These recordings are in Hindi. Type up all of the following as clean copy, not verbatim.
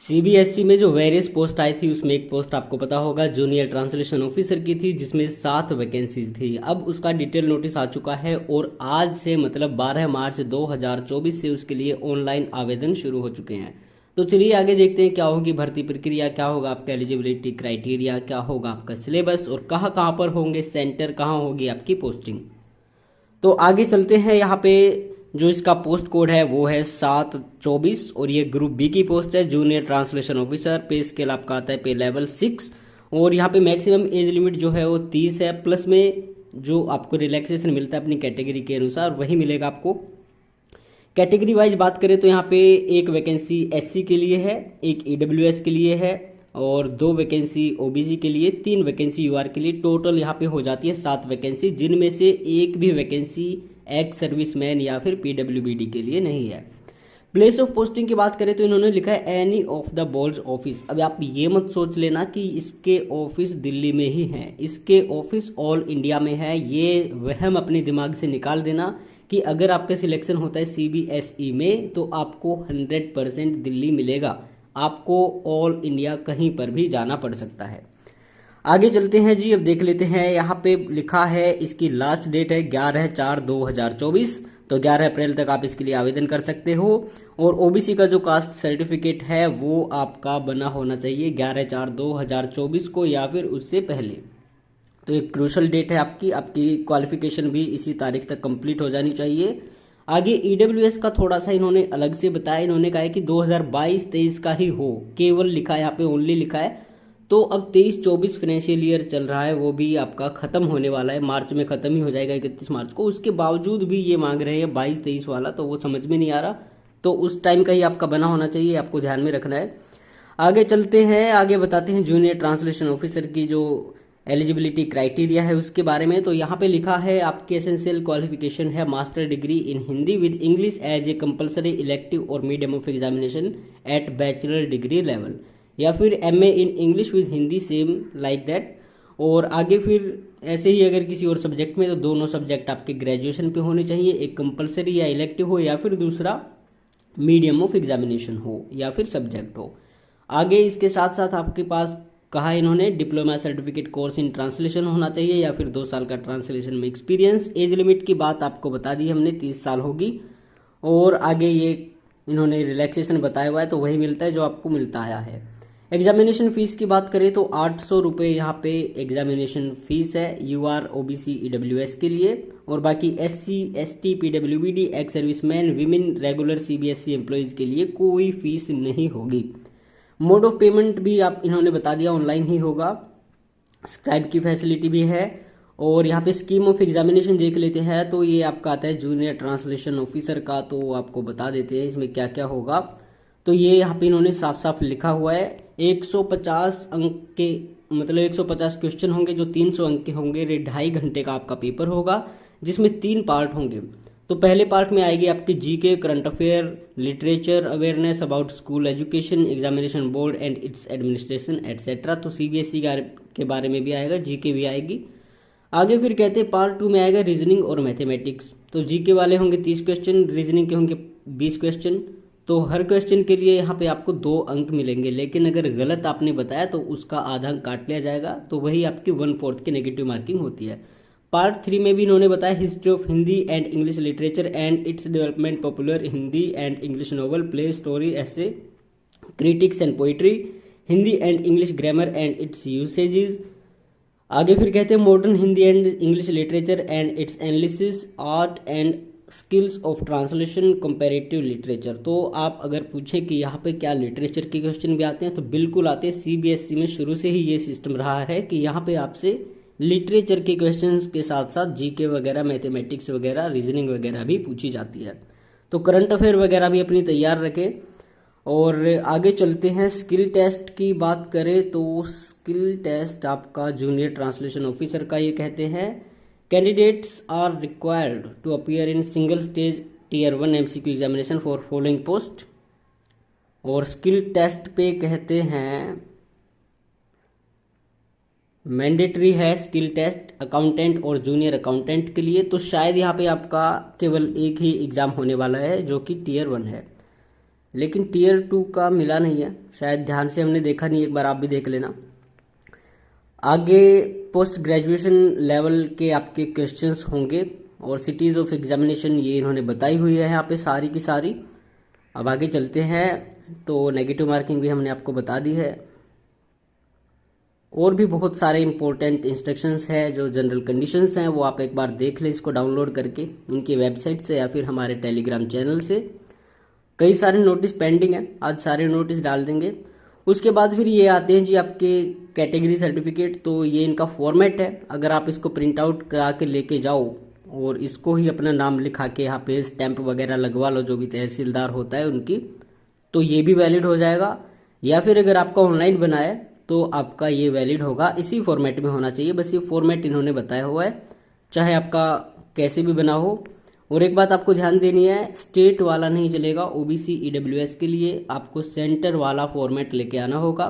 सीबीएसई में जो वेरियस पोस्ट आई थी उसमें एक पोस्ट आपको पता होगा जूनियर ट्रांसलेशन ऑफिसर की थी, जिसमें 7 वैकेंसीज थी। अब उसका डिटेल नोटिस आ चुका है और आज से मतलब 12 मार्च 2024 से उसके लिए ऑनलाइन आवेदन शुरू हो चुके हैं। तो चलिए आगे देखते हैं क्या होगी भर्ती प्रक्रिया, क्या होगा आपका एलिजिबिलिटी क्राइटेरिया, क्या होगा आपका सिलेबस और कहाँ कहाँ पर होंगे सेंटर, कहाँ होगी आपकी पोस्टिंग। तो आगे चलते हैं। यहाँ पे जो इसका पोस्ट कोड है वो है 724 और ये ग्रुप बी की पोस्ट है, जूनियर ट्रांसलेशन ऑफिसर। पे स्केल आपका आता है पे लेवल 6 और यहाँ पे मैक्सिमम एज लिमिट जो है वो 30 है, प्लस में जो आपको रिलैक्सेशन मिलता है अपनी कैटेगरी के अनुसार वही मिलेगा आपको। कैटेगरी वाइज बात करें तो यहाँ पे एक वैकेंसी एससी के लिए है, एक ईडब्ल्यूएस के लिए है और 2 वैकेंसी ओबीसी के लिए, 3 वैकेंसी यूआर के लिए। टोटल यहाँ पे हो जाती है 7 वैकेंसी, जिनमें से एक भी वैकेंसी एक्स सर्विसमैन या फिर पीडब्ल्यूबीडी के लिए नहीं है। प्लेस ऑफ पोस्टिंग की बात करें तो इन्होंने लिखा है any of the board office. अब आप ये मत सोच लेना कि इसके ऑफिस दिल्ली में ही हैं, इसके ऑफिस ऑल इंडिया में है। ये वहम अपने दिमाग से निकाल देना कि अगर आपका सिलेक्शन होता है सीबीएसई में तो आपको 100% दिल्ली मिलेगा, आपको ऑल इंडिया कहीं पर भी जाना पड़ सकता है। आगे चलते हैं जी, अब देख लेते हैं। यहाँ पे लिखा है इसकी लास्ट डेट है 11/4/2024, तो 11 अप्रैल तक आप इसके लिए आवेदन कर सकते हो। और ओबीसी का जो कास्ट सर्टिफिकेट है वो आपका बना होना चाहिए 11/4/2024 को या फिर उससे पहले। तो एक क्रूशल डेट है आपकी क्वालिफिकेशन भी इसी तारीख तक कंप्लीट हो जानी चाहिए। आगे ईडब्ल्यूएस का थोड़ा सा इन्होंने अलग से बताया, इन्होंने कहा है कि 2022-23 का ही हो, केवल लिखा है यहाँ पे, ओनली लिखा है। तो अब 23-24 फाइनेंशियल ईयर चल रहा है, वो भी आपका ख़त्म होने वाला है, मार्च में ख़त्म ही हो जाएगा 31 मार्च को। उसके बावजूद भी ये मांग रहे हैं 22-23 वाला, तो वो समझ में नहीं आ रहा। तो उस टाइम का ही आपका बना होना चाहिए, आपको ध्यान में रखना है। आगे चलते हैं, आगे बताते हैं जूनियर ट्रांसलेशन ऑफिसर की जो एलिजिबिलिटी क्राइटेरिया है उसके बारे में। तो यहाँ पे लिखा है आपकी एसेंशियल क्वालिफिकेशन है master degree in Hindi with English as a compulsory elective और medium of examination at bachelor degree level, या फिर MA in English with Hindi same like that. और आगे फिर ऐसे ही अगर किसी और सब्जेक्ट में तो दोनों सब्जेक्ट आपके ग्रेजुएशन पे होने चाहिए, एक कंपलसरी या इलेक्टिव हो या फिर दूसरा मीडियम ऑफ एग्जामिनेशन हो या फिर सब्जेक्ट हो। आगे इसके साथ साथ आपके पास कहा इन्होंने diploma certificate course in translation होना चाहिए या फिर 2 साल का ट्रांसलेशन में एक्सपीरियंस। एज लिमिट की बात आपको बता दी हमने, 30 साल होगी। और आगे ये इन्होंने रिलैक्सेशन बताया हुआ है तो वही मिलता है जो आपको मिलता आया है। एग्जामिनेशन फ़ीस की बात करें तो 800 रुपये यहाँ पे एग्जामिनेशन फ़ीस है यूआर ओबीसी ईडब्ल्यूएस के लिए, और बाकी SC ST PWBD ex serviceman women regular CBSE employees के लिए कोई फीस नहीं होगी। मोड ऑफ पेमेंट भी आप इन्होंने बता दिया, ऑनलाइन ही होगा। स्क्राइब की फैसिलिटी भी है। और यहाँ पे स्कीम ऑफ एग्जामिनेशन देख लेते हैं तो ये आपका आता है जूनियर ट्रांसलेशन ऑफिसर का, तो आपको बता देते हैं इसमें क्या क्या होगा। तो ये यहाँ पे इन्होंने साफ साफ लिखा हुआ है 150 अंक के, मतलब 150 क्वेश्चन होंगे जो 300 अंक के होंगे। 2.5 घंटे का आपका पेपर होगा जिसमें 3 पार्ट होंगे। तो पहले पार्ट में आएगी आपकी GK, current affair, literature, awareness about school education, examination board and it's administration etcetera. तो सीबीएसई के बारे में भी आएगा, जीके भी आएगी। आगे फिर कहते हैं पार्ट 2 में आएगा रीजनिंग और मैथमेटिक्स। तो जीके वाले होंगे 30 क्वेश्चन, रीजनिंग के होंगे 20 क्वेश्चन। तो हर क्वेश्चन के लिए यहाँ पे आपको 2 अंक मिलेंगे, लेकिन अगर गलत आपने बताया तो उसका आधा अंक काट लिया जाएगा, तो वही आपकी 1/4 की नेगेटिव मार्किंग होती है। पार्ट 3 में भी इन्होंने बताया history of Hindi and English literature and its development, popular Hindi and English novel, play, story, ऐसे, critics and poetry, Hindi and English grammar and its usages. आगे फिर कहते हैं modern Hindi and English literature and its analysis, art and skills of translation, comparative literature. तो आप अगर पूछें कि यहाँ पे क्या लिटरेचर के क्वेश्चन भी आते हैं तो बिल्कुल आते हैं। सीबीएसई में शुरू से ही ये सिस्टम रहा है कि यहाँ पे आपसे लिटरेचर के क्वेश्चंस के साथ साथ जीके वगैरह, मैथमेटिक्स वगैरह, रीजनिंग वगैरह भी पूछी जाती है। तो करंट अफेयर वगैरह भी अपनी तैयार रखें। और आगे चलते हैं, स्किल टेस्ट की बात करें तो स्किल टेस्ट आपका जूनियर ट्रांसलेशन ऑफिसर का ये कहते हैं candidates are required to appear in single stage tier 1 MCQ examination for following post. और स्किल टेस्ट पे कहते हैं मैंडेटरी है स्किल टेस्ट अकाउंटेंट और जूनियर अकाउंटेंट के लिए। तो शायद यहाँ पे आपका केवल एक ही एग्ज़ाम होने वाला है जो कि टीयर 1 है। लेकिन टीयर 2 का मिला नहीं है, शायद ध्यान से हमने देखा नहीं, एक बार आप भी देख लेना। आगे पोस्ट ग्रेजुएशन लेवल के आपके क्वेश्चंस होंगे और सिटीज़ ऑफ एग्जामिनेशन ये इन्होंने बताई हुई है यहाँ पे सारी की सारी। अब आगे चलते हैं, तो नेगेटिव मार्किंग भी हमने आपको बता दी है, और भी बहुत सारे इंपॉर्टेंट इंस्ट्रक्शंस हैं, जो जनरल कंडीशंस हैं वो आप एक बार देख लें इसको डाउनलोड करके इनकी वेबसाइट से या फिर हमारे टेलीग्राम चैनल से। कई सारे नोटिस पेंडिंग हैं, आज सारे नोटिस डाल देंगे। उसके बाद फिर ये आते हैं जी आपके कैटेगरी सर्टिफिकेट। तो ये इनका फॉर्मेट है, अगर आप इसको प्रिंट आउट करा के लेके जाओ और इसको ही अपना नाम लिखा के यहाँ पे स्टैंप वगैरह लगवा लो, जो भी तहसीलदार होता है उनकी, तो ये भी वैलिड हो जाएगा। या फिर अगर आपका ऑनलाइन बना है तो आपका ये वैलिड होगा, इसी फॉर्मेट में होना चाहिए, बस ये फॉर्मेट इन्होंने बताया हुआ है, चाहे आपका कैसे भी बना हो। और एक बात आपको ध्यान देनी है, स्टेट वाला नहीं चलेगा, ओबीसी ईडब्ल्यूएस के लिए आपको सेंटर वाला फॉर्मेट लेके आना होगा।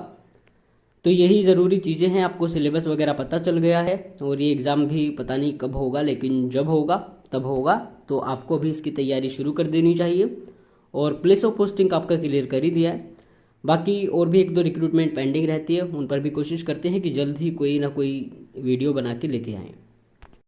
तो यही ज़रूरी चीज़ें हैं, आपको सिलेबस वगैरह पता चल गया है, और ये एग्ज़ाम भी पता नहीं कब होगा, लेकिन जब होगा तब होगा, तो आपको भी इसकी तैयारी शुरू कर देनी चाहिए। और प्लेस ऑफ पोस्टिंग आपका क्लियर कर ही दिया है, बाकी और भी 1-2 रिक्रूटमेंट पेंडिंग रहती है, उन पर भी कोशिश करते हैं कि जल्द ही कोई ना कोई वीडियो बना के लेके आएँ।